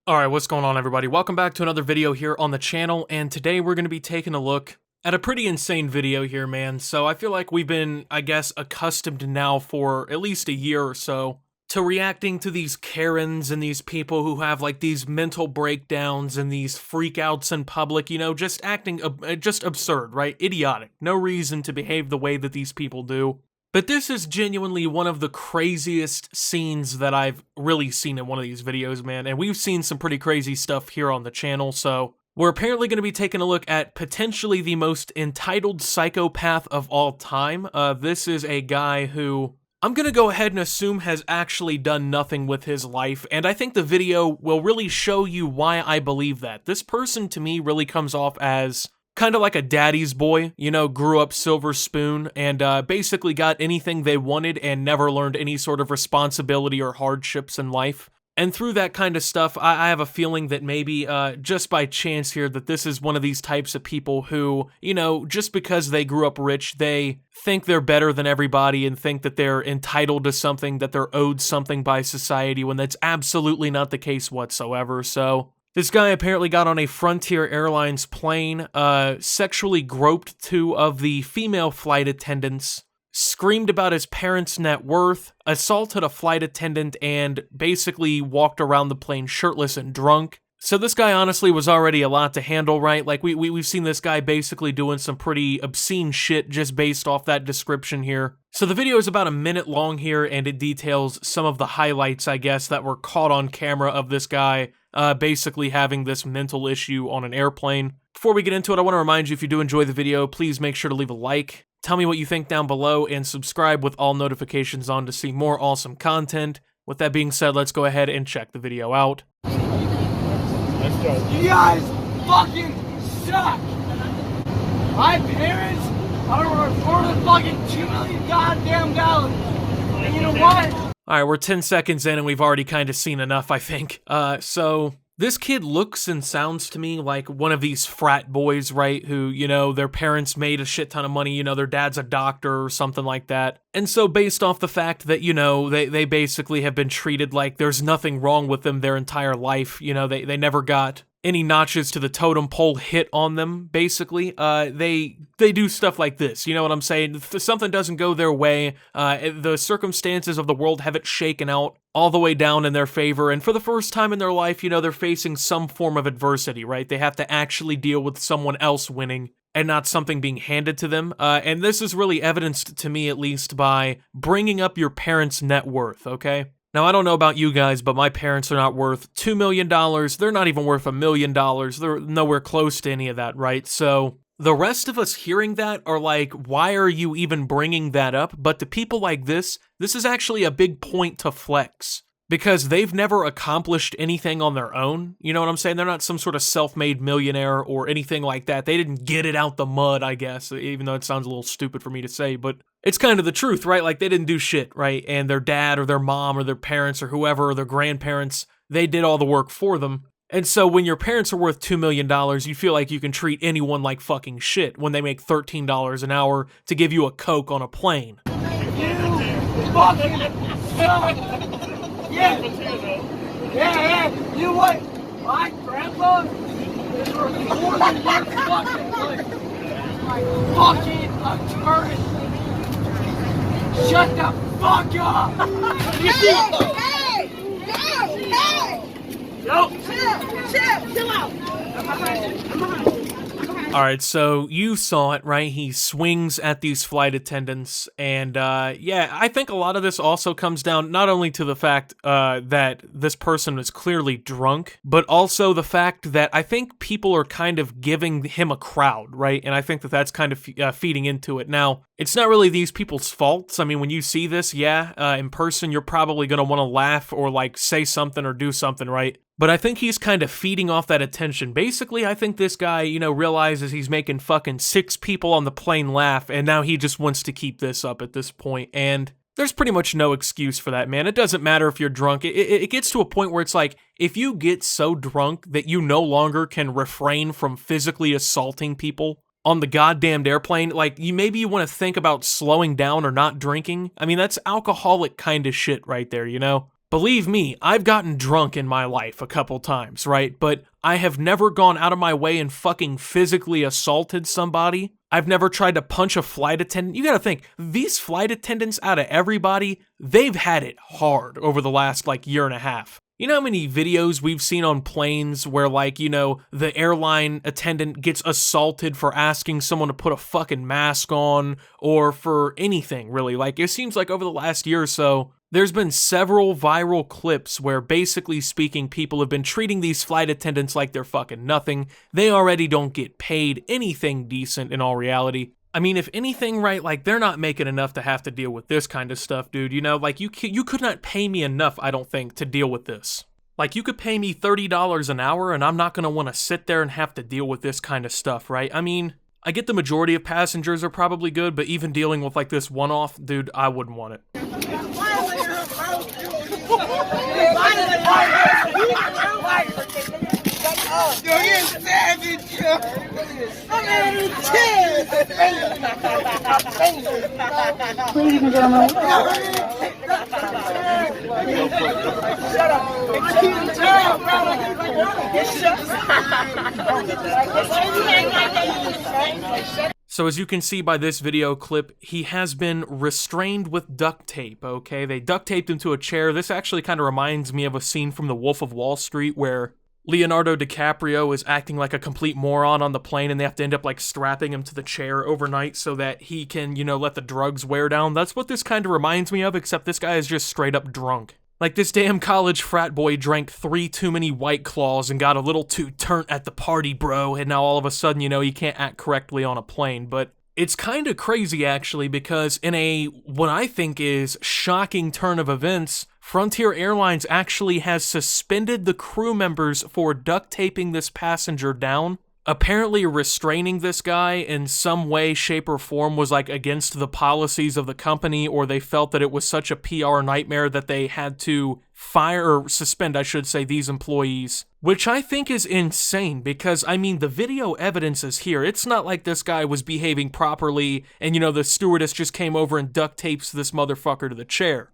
Alright, what's going on everybody? Welcome back to another video here on the channel, and today we're going to be taking a look at a pretty insane video here, man. So I feel like we've been, I guess, accustomed now for at least a year or so to reacting to these Karens and these people who have like these mental breakdowns and these freakouts in public, you know, just acting just absurd, right? Idiotic. No reason to behave the way that these people do. But this is genuinely one of the craziest scenes that I've really seen in one of these videos, man. And we've seen some pretty crazy stuff here on the channel, so we're apparently going to be taking a look at potentially the most entitled psychopath of all time. This is a guy who I'm going to go ahead and assume has actually done nothing with his life, and I think the video will really show you why I believe that. This person, to me, really comes off as kind of like a daddy's boy, you know, grew up silver spoon and basically got anything they wanted and never learned any sort of responsibility or hardships in life. And through that kind of stuff, I have a feeling that maybe just by chance here that this is one of these types of people who, you know, just because they grew up rich, they think they're better than everybody and think that they're entitled to something, that they're owed something by society, when that's absolutely not the case whatsoever. So this guy apparently got on a Frontier Airlines plane, sexually groped two of the female flight attendants, screamed about his parents' net worth, assaulted a flight attendant, and basically walked around the plane shirtless and drunk. So this guy honestly was already a lot to handle, right? Like, we've seen this guy basically doing some pretty obscene shit just based off that description here. So the video is about a minute long here, and it details some of the highlights, I guess, that were caught on camera of this guy basically having this mental issue on an airplane. Before we get into it, I want to remind you, if you do enjoy the video, please make sure to leave a like. Tell me what you think down below, and subscribe with all notifications on to see more awesome content. With that being said, let's go ahead and check the video out. Let's go. You guys fucking suck! My parents are worth fucking $2 million goddamn dollars. And you know what? Alright, we're 10 seconds in and we've already kind of seen enough, I think. So this kid looks and sounds to me like one of these frat boys, right? Who, you know, their parents made a shit ton of money, you know, their dad's a doctor or something like that. And so based off the fact that, you know, they basically have been treated like there's nothing wrong with them their entire life, you know, they never got any notches to the totem pole hit on them, basically, they do stuff like this, you know what I'm saying? If something doesn't go their way, the circumstances of the world have it shaken out all the way down in their favor, and for the first time in their life, you know, they're facing some form of adversity, right? They have to actually deal with someone else winning and not something being handed to them, and this is really evidenced to me, at least, by bringing up your parents' net worth, okay? Now, I don't know about you guys, but my parents are not worth $2 million. They're not even worth $1 million. They're nowhere close to any of that, right? So the rest of us hearing that are like, why are you even bringing that up? But to people like this is actually a big point to flex, because they've never accomplished anything on their own. You know what I'm saying? They're not some sort of self-made millionaire or anything like that. They didn't get it out the mud, I guess, even though it sounds a little stupid for me to say, but it's kind of the truth, right? Like, they didn't do shit, right? And their dad or their mom or their parents or whoever, or their grandparents, they did all the work for them. And so when your parents are worth $2 million, you feel like you can treat anyone like fucking shit when they make $13 an hour to give you a Coke on a plane. You fucking suck! Yeah! Yeah! You know what? My grandpa is worth more than your fucking life! My fucking attorney! Shut the fuck up! You see? Hey! Hey! Hey! No! Chill out! I'm behind. Alright, so you saw it, right? He swings at these flight attendants, and yeah, I think a lot of this also comes down not only to the fact that this person is clearly drunk, but also the fact that I think people are kind of giving him a crowd, right? And I think that that's kind of feeding into it. Now, it's not really these people's faults. I mean, when you see this, yeah, in person, you're probably going to want to laugh or, like, say something or do something, right? But I think he's kind of feeding off that attention. Basically, I think this guy, you know, realizes he's making fucking 6 people on the plane laugh, and now he just wants to keep this up at this point. And there's pretty much no excuse for that, man. It doesn't matter if you're drunk. It gets to a point where it's like, if you get so drunk that you no longer can refrain from physically assaulting people on the goddamned airplane, like, maybe you want to think about slowing down or not drinking. I mean, that's alcoholic kind of shit right there, you know? Believe me, I've gotten drunk in my life a couple times, right? But I have never gone out of my way and fucking physically assaulted somebody. I've never tried to punch a flight attendant. You gotta think, these flight attendants out of everybody, they've had it hard over the last like year and a half. You know how many videos we've seen on planes where, like, you know, the airline attendant gets assaulted for asking someone to put a fucking mask on, or for anything, really? Like, it seems like over the last year or so, there's been several viral clips where, basically speaking, people have been treating these flight attendants like they're fucking nothing. They already don't get paid anything decent in all reality. I mean, if anything, right, like, they're not making enough to have to deal with this kind of stuff, dude. You know, like, you could not pay me enough, I don't think, to deal with this. Like, you could pay me $30 an hour, and I'm not gonna want to sit there and have to deal with this kind of stuff, right? I mean, I get the majority of passengers are probably good, but even dealing with, like, this one-off, dude, I wouldn't want it. You're savage! Ladies and gentlemen. Shut up! So as you can see by this video clip, he has been restrained with duct tape, okay? They duct taped him to a chair. This actually kind of reminds me of a scene from The Wolf of Wall Street where Leonardo DiCaprio is acting like a complete moron on the plane and they have to end up like strapping him to the chair overnight so that he can, you know, let the drugs wear down. That's what this kind of reminds me of, except this guy is just straight up drunk. Like, this damn college frat boy drank 3 too many White Claws and got a little too turnt at the party, bro, and now all of a sudden, you know, he can't act correctly on a plane. But it's kind of crazy, actually, because in a, what I think is, shocking turn of events, Frontier Airlines actually has suspended the crew members for duct taping this passenger down. Apparently restraining this guy in some way, shape, or form was like against the policies of the company, or they felt that it was such a PR nightmare that they had to fire, or suspend, I should say, these employees. Which I think is insane, because, I mean, the video evidence is here. It's not like this guy was behaving properly and, you know, the stewardess just came over and duct tapes this motherfucker to the chair.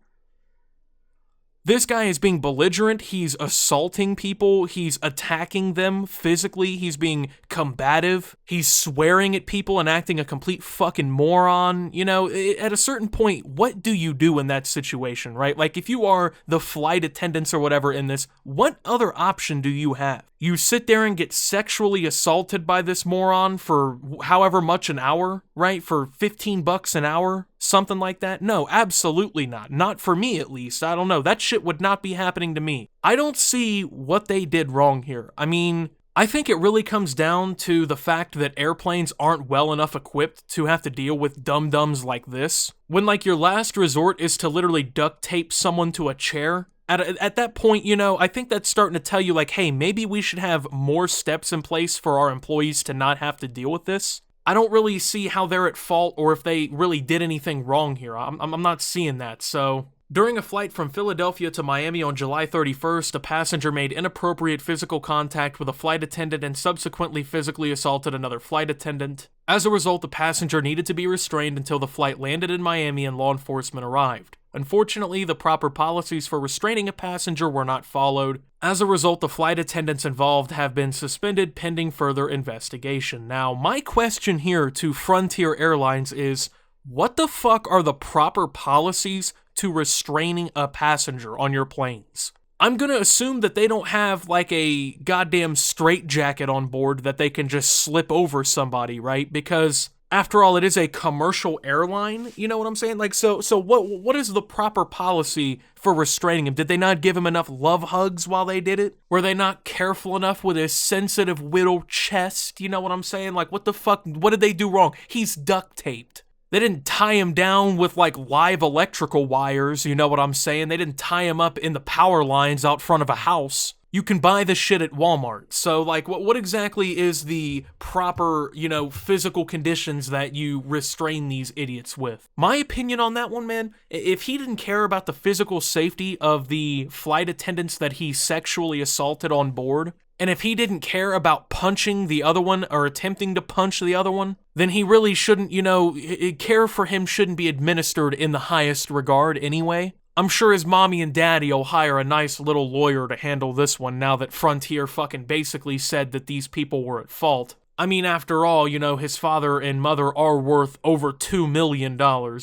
This guy is being belligerent, he's assaulting people, he's attacking them physically, he's being combative, he's swearing at people and acting a complete fucking moron. You know, at a certain point, what do you do in that situation, right? Like, if you are the flight attendants or whatever in this, what other option do you have? You sit there and get sexually assaulted by this moron for however much an hour, right? For $15 an hour? Something like that? No, absolutely not. Not for me, at least. I don't know. That shit would not be happening to me. I don't see what they did wrong here. I mean, I think it really comes down to the fact that airplanes aren't well enough equipped to have to deal with dum-dums like this. When, like, your last resort is to literally duct tape someone to a chair, at that point, you know, I think that's starting to tell you, like, hey, maybe we should have more steps in place for our employees to not have to deal with this. I don't really see how they're at fault or if they really did anything wrong here. I'm not seeing that, so. During a flight from Philadelphia to Miami on July 31st, a passenger made inappropriate physical contact with a flight attendant and subsequently physically assaulted another flight attendant. As a result, the passenger needed to be restrained until the flight landed in Miami and law enforcement arrived. Unfortunately, the proper policies for restraining a passenger were not followed. As a result, the flight attendants involved have been suspended pending further investigation. Now, my question here to Frontier Airlines is, what the fuck are the proper policies to restraining a passenger on your planes? I'm gonna assume that they don't have like a goddamn straitjacket on board that they can just slip over somebody, right? Because after all, it is a commercial airline, you know what I'm saying? Like, so what is the proper policy for restraining him? Did they not give him enough love hugs while they did it? Were they not careful enough with his sensitive little chest? You know what I'm saying? Like, what the fuck, what did they do wrong? He's duct taped. They didn't tie him down with, like, live electrical wires, you know what I'm saying? They didn't tie him up in the power lines out front of a house. You can buy this shit at Walmart. So, like, what exactly is the proper, you know, physical conditions that you restrain these idiots with? My opinion on that one, man, if he didn't care about the physical safety of the flight attendants that he sexually assaulted on board, and if he didn't care about punching the other one or attempting to punch the other one, then he really shouldn't, you know, care for him shouldn't be administered in the highest regard anyway. I'm sure his mommy and daddy will hire a nice little lawyer to handle this one now that Frontier fucking basically said that these people were at fault. I mean, after all, you know, his father and mother are worth over $2 million,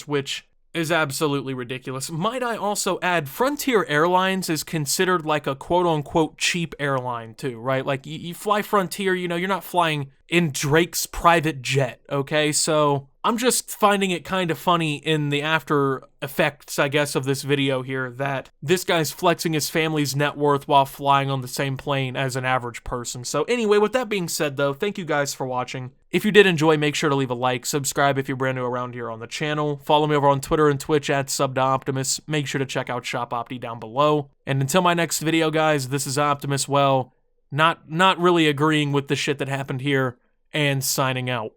which is absolutely ridiculous. Might I also add, Frontier Airlines is considered like a quote-unquote cheap airline too, right? Like, you fly Frontier, you know, you're not flying in Drake's private jet, okay? So I'm just finding it kind of funny in the after effects, I guess, of this video here that this guy's flexing his family's net worth while flying on the same plane as an average person. So anyway, with that being said though, thank you guys for watching. If you did enjoy, make sure to leave a like, subscribe if you're brand new around here on the channel, follow me over on Twitter and Twitch at @SubToOptimus, make sure to check out Shop Opti down below. And until my next video, guys, this is Optimus, well, not really agreeing with the shit that happened here, and signing out.